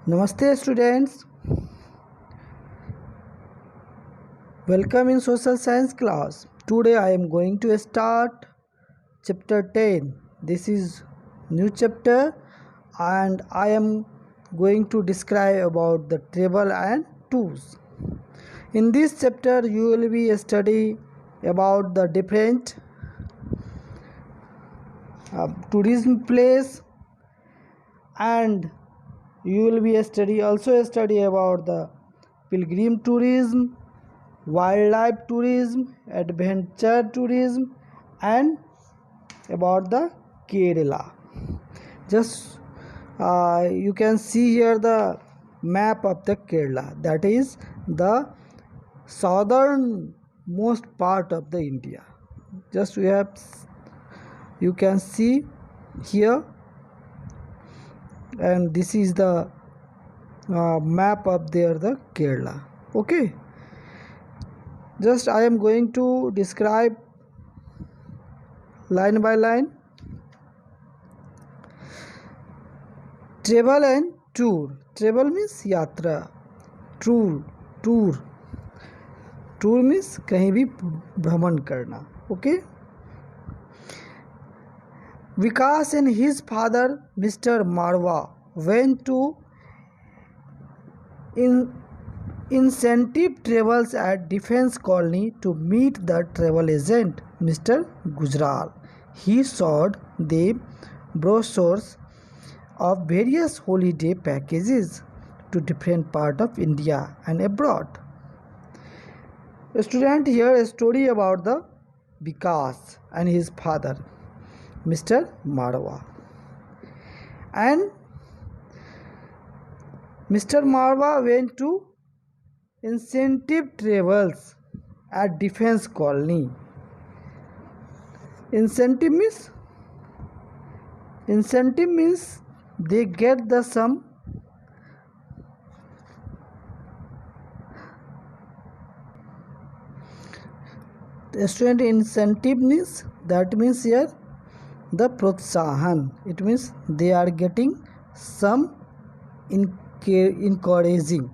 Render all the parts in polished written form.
Namaste students, welcome in social science class. Today I am going to start chapter 10. This is new chapter and I am going to describe about the table and tools. In this chapter you will be study about the different tourism place, and you will be study about the pilgrim tourism, wildlife tourism, adventure tourism, and about the Kerala. Just you can see here the map of the Kerala, that is the southernmost part of the India. Just you can see here, and this is the map of the Kerala. Okay, just I am going to describe line by line. Travel and tour. Travel means yatra, tour means कहीं भी भ्रमण करना. Okay, Vikas and his father Mr. Marwa went to incentive travels at Defence Colony to meet the travel agent Mr. Gujral. He showed the brochures of various holiday packages to different parts of India and abroad. A student here a story about the Vikas and his father Mr. Marwa. And Mr. Marwa went to incentive travels at Defence Colony. Incentive means they get the sum. The student incentive means here the protsahan. It means they are getting some encouraging.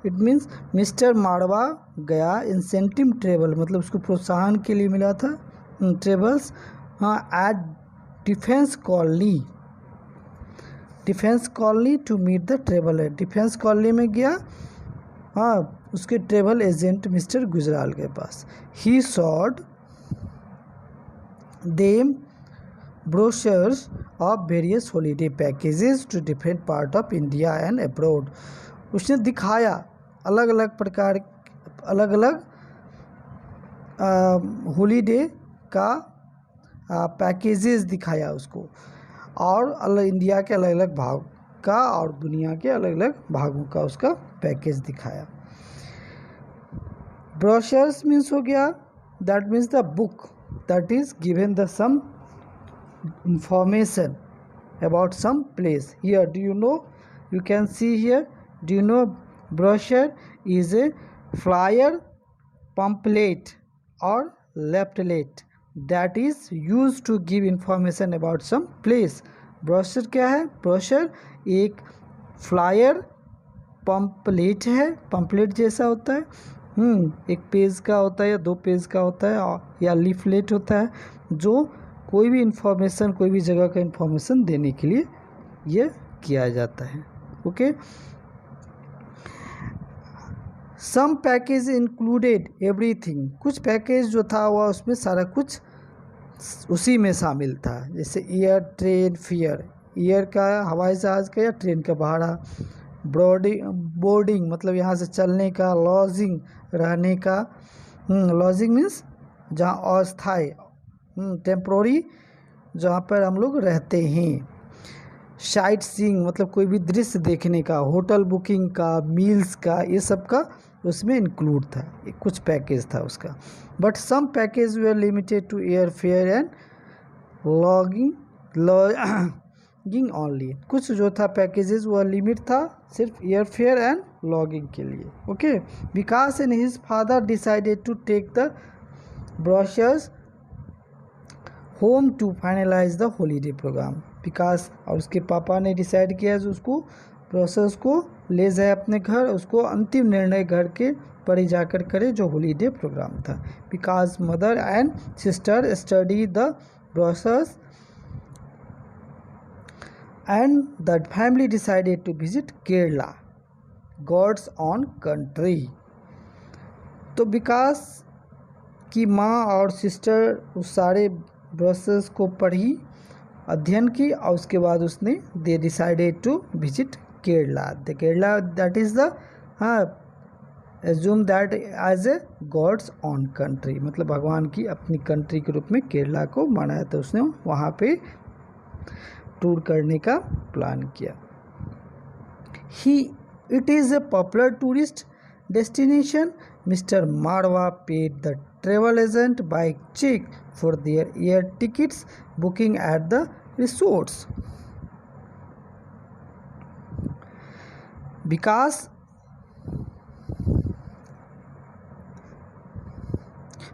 It means mister Marwah गया incentive travel, मतलब उसको प्रोत्साहन के लिए मिला था travels at defence colony to meet the traveller. Defence colony में गया उसके ट्रेवल एजेंट मिस्टर गुजराल के पास. He showed them brochures of various holiday packages to different part of India and abroad. उसने दिखाया अलग अलग हॉलीडे का पैकेजेस दिखाया उसको, और इंडिया के अलग अलग भाग का और दुनिया के अलग अलग भागों का उसका पैकेज दिखाया. ब्रोशर्स मीन्स हो गया, that means the book that is given the some information about some place. Here you can see here, do you know brochure is a flyer, pamphlet or leaflet that is used to give information about some place. brochure क्या है? brochure एक flyer pamphlet है, pamphlet जैसा होता है, एक page का होता है या 2 पेज का होता है, या लीफलेट होता है, जो कोई भी इंफॉर्मेशन, कोई भी जगह का इंफॉर्मेशन देने के लिए ये किया जाता है. ओके, सम पैकेज इंक्लूडेड एवरीथिंग. कुछ पैकेज जो था वह उसमें सारा कुछ उसी में शामिल था, जैसे एयर, ट्रेन फेयर, एयर का हवाई जहाज़ का या ट्रेन का भाड़ा, बोर्डिंग मतलब यहाँ से चलने का, लॉजिंग रहने का, लॉजिंग मीन्स जहाँ अस्थायी टेम्प्रोरी जहाँ पर हम लोग रहते हैं, साइट सीइंग मतलब कोई भी दृश्य देखने का, होटल बुकिंग का, मील्स का, ये सब का उसमें इंक्लूड था, कुछ पैकेज था उसका. But some package were limited to air fare and lodging only. कुछ जो था पैकेजेस वह लिमिट था सिर्फ एयर फेयर एंड लॉगिंग के लिए. Okay, Vikas and his father decided to take the brochures home to finalise the holiday programme. Vikas और उसके पापा ने डिसाइड किया कि उसको प्रोसेस को ले जाए अपने घर, उसको अंतिम निर्णय घर के पर ही जाकर करे, जो हॉलीडे प्रोग्राम था। Because mother and sister study the process and the family decided to visit Kerala God's own country. तो विकास की माँ और सिस्टर उस सारे प्रोसेस को पढ़ी, अध्ययन की, और उसके बाद उसने they decided to visit Kerala. The Kerala that is the assume that as a God's own country, मतलब भगवान की अपनी कंट्री के रूप में केरला को माना है, तो उसने वहाँ पे टूर करने का प्लान किया। It is a popular tourist destination. Mr. Marwa paid the travel agent by check for their air tickets booking at the resorts. Because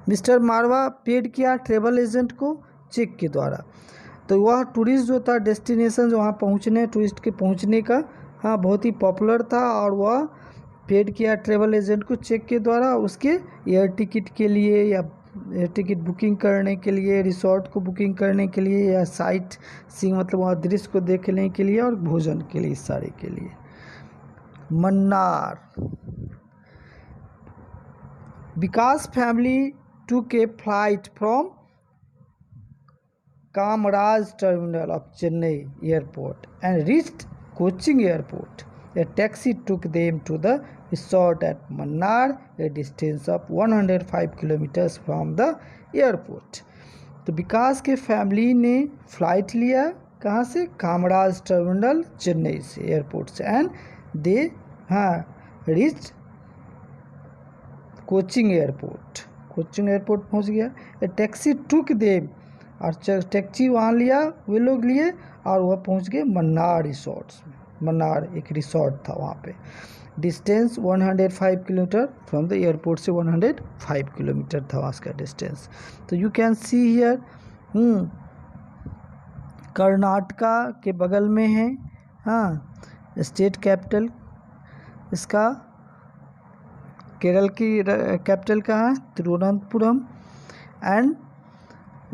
mister Marwah paid किया ट्रेवल एजेंट को चेक के द्वारा, तो वह टूरिस्ट जो था डेस्टिनेशन जो वहाँ पहुँचने टूरिस्ट के पहुँचने का हाँ बहुत ही पॉपुलर था, और वह पेड किया ट्रेवल एजेंट को चेक के द्वारा उसके एयर टिकट के लिए या एयर टिकट बुकिंग करने के लिए, रिसोर्ट को बुकिंग करने के लिए, या साइट सीइंग मतलब वहाँ दृश्य को देखने के लिए, और भोजन के लिए, इस सारे के लिए। मन्नार। विकास family took a flight from Kamaraj terminal of Chennai airport and reached Cochin airport. A taxi took them to the resort at Mannar, a distance of 105 kilometers from the airport. तो विकास के फैमिली ने flight लिया कहाँ से? Kamaraj terminal Chennai से, airport से, and they reached Cochin airport पहुंच गया। ए टैक्सी टुक देम, और टैक्सी वहाँ लिया वे लोग लिए, और वह पहुंच गए मन्नार रिसोर्ट्स में। मन्नार एक रिसोर्ट था वहाँ पे। Distance 105 kilometre from the airport से 105 किलोमीटर था वहाँ का डिस्टेंस। तो you can see here Karnataka के बगल में है, स्टेट कैपिटल इसका, केरल की कैपिटल कहाँ है? तिरुवनंतपुरम, एंड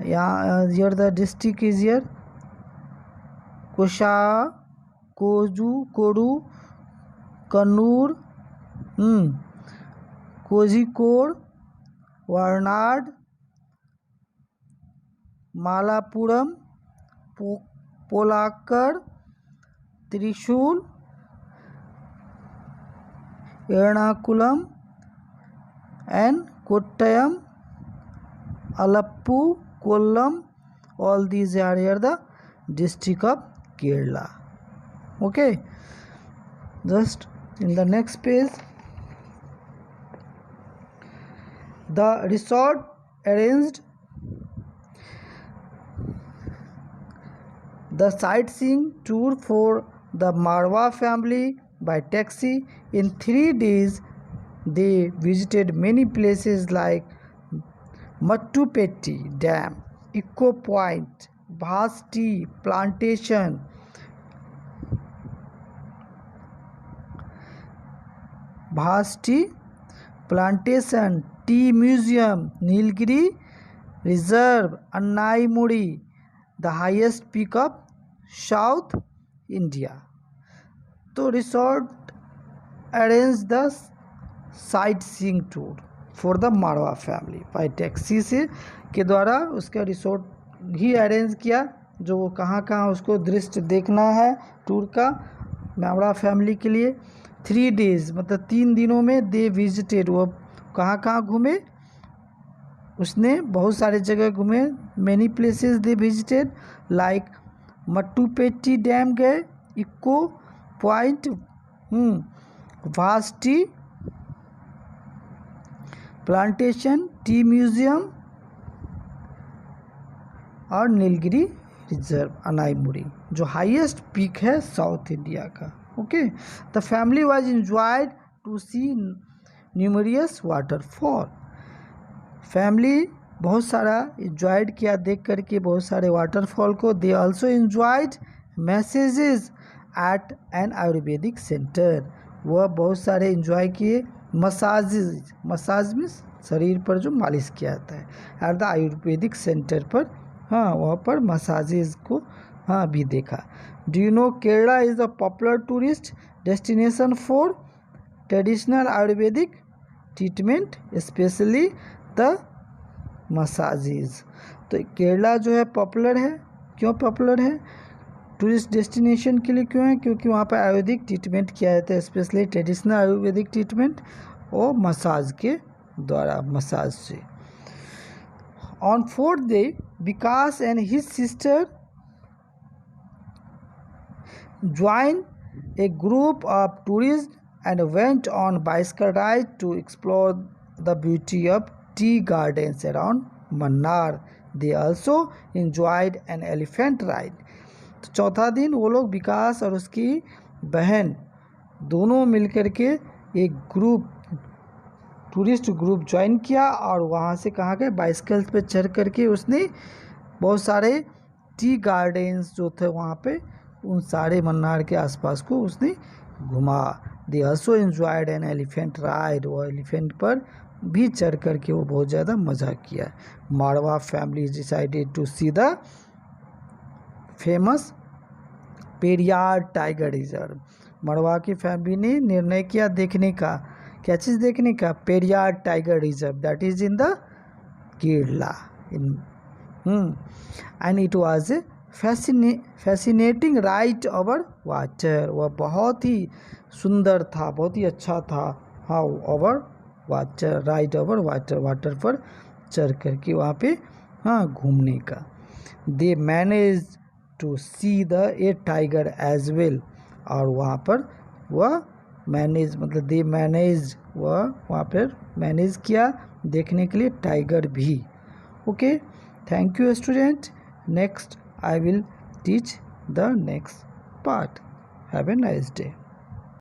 यहाँ here the district is here कोडू, कन्नूर, कोझिकोड, वारनाड, मालापुरम, पोलाक्कड़, त्रिशूल, Ernakulam, and Kottayam, Alappu, Kollam, all these are here the district of Kerala. Okay, just in the next page, the resort arranged the sightseeing tour for the Marwa family by taxi. In 3 days they visited many places like Mattupetti Dam, Eco Point, Vast Tea Plantation, Tea Museum, Nilgiri Reserve, Annaimudi, the highest peak of South India. तो resort arranged the sightseeing tour for the Marwah family by taxi से के द्वारा उसका resort ही arrange किया, जो वो कहाँ कहाँ उसको दृश्य देखना है टूर का मारवा फैमिली के लिए। 3 days मतलब 3 दिनों में दे विजिटेड, वो कहाँ कहाँ घूमे, उसने बहुत सारे जगह घूमे। Many places they visited like Mattupetty dam गए, echo point, vast tea plantation, tea museum, और नीलगिरी रिजर्व, अनाईमुड़ी, जो हाईएस्ट पीक है साउथ इंडिया का। Okay, the family was enjoyed to see numerous waterfall. Family बहुत सारा एंजॉयड किया देख करके बहुत सारे वाटरफॉल को। They also enjoyed massages at an Ayurvedic centre, वह बहुत सारे एंजॉय किए मसाज में शरीर पर जो मालिश किया जाता है एट द आयुर्वेदिक सेंटर पर, हाँ वहाँ पर मसाजेज को हाँ भी देखा। Do you know Kerala is the popular tourist destination for traditional ayurvedic treatment specially the massages. तो केरला जो है पॉपुलर है, क्यों पॉपुलर है टूरिस्ट डेस्टिनेशन के लिए, क्यों है, क्योंकि वहाँ पर आयुर्वेदिक ट्रीटमेंट किया जाता है, स्पेशली ट्रेडिशनल आयुर्वेदिक ट्रीटमेंट और मसाज के द्वारा, मसाज से। On 4th day Vikas and his sister joined a group of tourists and went on bicycle ride to explore the beauty of tea gardens around Mannar. They also enjoyed an elephant ride. तो चौथा दिन वो लोग विकास और उसकी बहन दोनों मिलकर के एक ग्रुप टूरिस्ट ग्रुप ज्वाइन किया और वहाँ से कहाँ गए, बाइसिकल पे चढ़ करके उसने बहुत सारे टी गार्डन्स जो थे वहाँ पे उन सारे मन्नार के आसपास को उसने घुमा। They also enjoyed an elephant ride, वो एलिफेंट पर भी चढ़ करके वो बहुत ज़्यादा मज़ा किया। Marwah family decided to see the famous Periyar tiger reserve. Marwah की फैमिली ने निर्णय किया देखने का, क्या चीज़ देखने का, Periyar tiger reserve that is in the Kerala and it was a fascinating ride over water. वह बहुत ही सुंदर था, बहुत ही अच्छा था, हाँ over water, ride over water, water पर चढ़ करके वहाँ पे हाँ घूमने का। They manage to see the a tiger as well, और वहाँ पर वह मैनेज मतलब दे मैनेज वह वहाँ पर मैनेज किया देखने के लिए टाइगर भी। Okay, thank you student. Next I will teach the next part. Have a nice day.